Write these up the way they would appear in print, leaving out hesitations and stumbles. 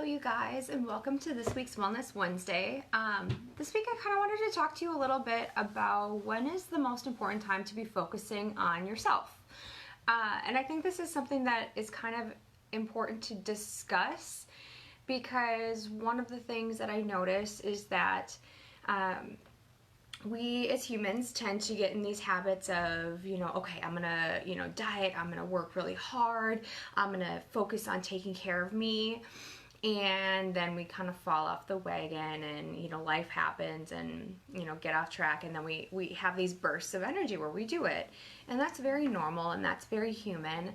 Hello you guys, and welcome to this week's Wellness Wednesday. This week I kind of wanted to talk to you a little bit about when is the most important time to be focusing on yourself. And I think this is something that is kind of important to discuss because one of the things that I notice is that we as humans tend to get in these habits of, okay, I'm gonna, diet, I'm gonna work really hard, I'm gonna focus on taking care of me, and then we kind of fall off the wagon and, life happens and, get off track, and then we have these bursts of energy where we do it. And that's very normal and that's very human.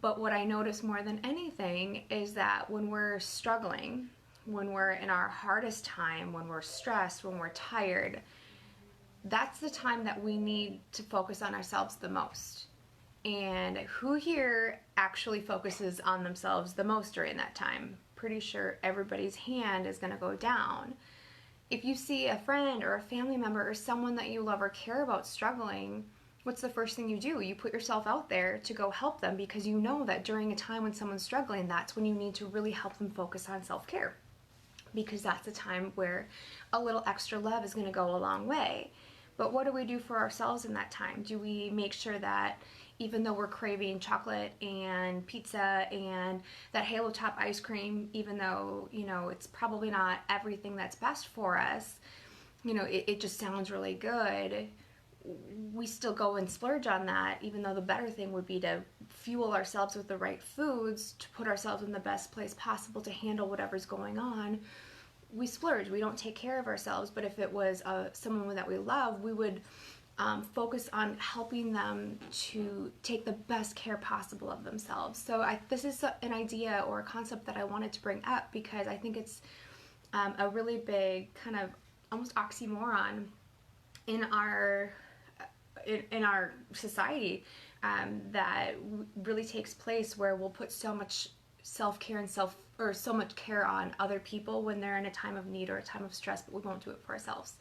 But what I notice more than anything is that when we're struggling, when we're in our hardest time, when we're stressed, when we're tired, that's the time that we need to focus on ourselves the most. And who here actually focuses on themselves the most during that time? Pretty sure everybody's hand is going to go down. If you see a friend or a family member or someone that you love or care about struggling, what's the first thing you do? You put yourself out there to go help them because you know that during a time when someone's struggling, that's when you need to really help them focus on self-care. Because that's a time where a little extra love is going to go a long way. But what do we do for ourselves in that time? Do we make sure that even though we're craving chocolate and pizza and that Halo Top ice cream, even though, it's probably not everything that's best for us, it just sounds really good, we still go and splurge on that, even though the better thing would be to fuel ourselves with the right foods to put ourselves in the best place possible to handle whatever's going on. We splurge, we don't take care of ourselves. But if it was someone that we love, we would focus on helping them to take the best care possible of themselves. So this is an idea or a concept that I wanted to bring up because I think it's a really big kind of almost oxymoron in our society that really takes place, where we'll put so much self-care and so much care on other people when they're in a time of need or a time of stress, but we won't do it for ourselves.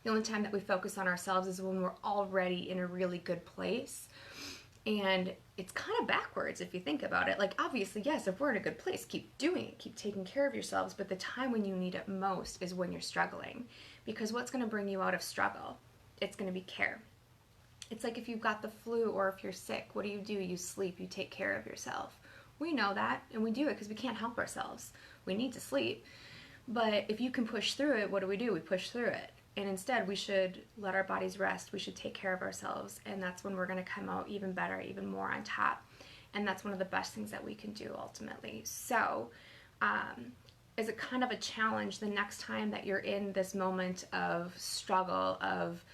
The only time that we focus on ourselves is when we're already in a really good place. And it's kind of backwards if you think about it. Like, obviously, yes, if we're in a good place, keep doing it, keep taking care of yourselves, but the time when you need it most is when you're struggling. Because what's going to bring you out of struggle? It's going to be care. It's like if you've got the flu or if you're sick, what do? You sleep, you take care of yourself. We know that, and we do it because we can't help ourselves. We need to sleep. But if you can push through it, what do? We push through it. And instead, we should let our bodies rest. We should take care of ourselves, and that's when we're going to come out even better, even more on top. And that's one of the best things that we can do ultimately. So, as a kind of a challenge, the next time that you're in this moment of struggle, of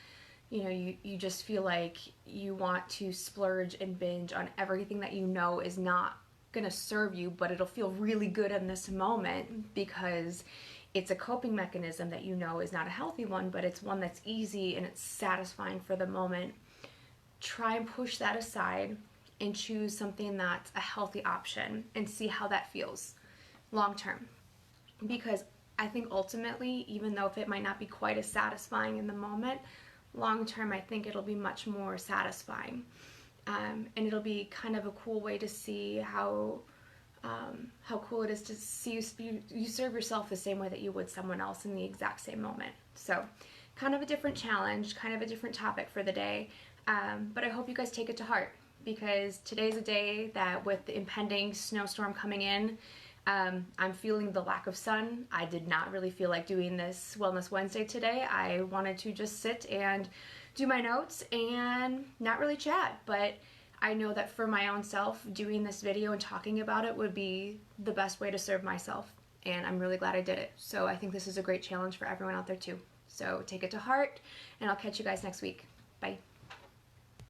you just feel like you want to splurge and binge on everything that is not going to serve you, but it'll feel really good in this moment because it's a coping mechanism that is not a healthy one, but it's one that's easy and it's satisfying for the moment. Try and push that aside and choose something that's a healthy option and see how that feels long term. Because I think ultimately, even though if it might not be quite as satisfying in the moment, long term I think it'll be much more satisfying. And it'll be kind of a cool way to see how cool it is to see you serve yourself the same way that you would someone else in the exact same moment. So kind of a different challenge, kind of a different topic for the day, but I hope you guys take it to heart, because today's a day that, with the impending snowstorm coming in, I'm feeling the lack of sun. I did not really feel like doing this Wellness Wednesday today. I wanted to just sit and do my notes and not really chat, but I know that for my own self, doing this video and talking about it would be the best way to serve myself, and I'm really glad I did it. So I think this is a great challenge for everyone out there too. So take it to heart, and I'll catch you guys next week. Bye.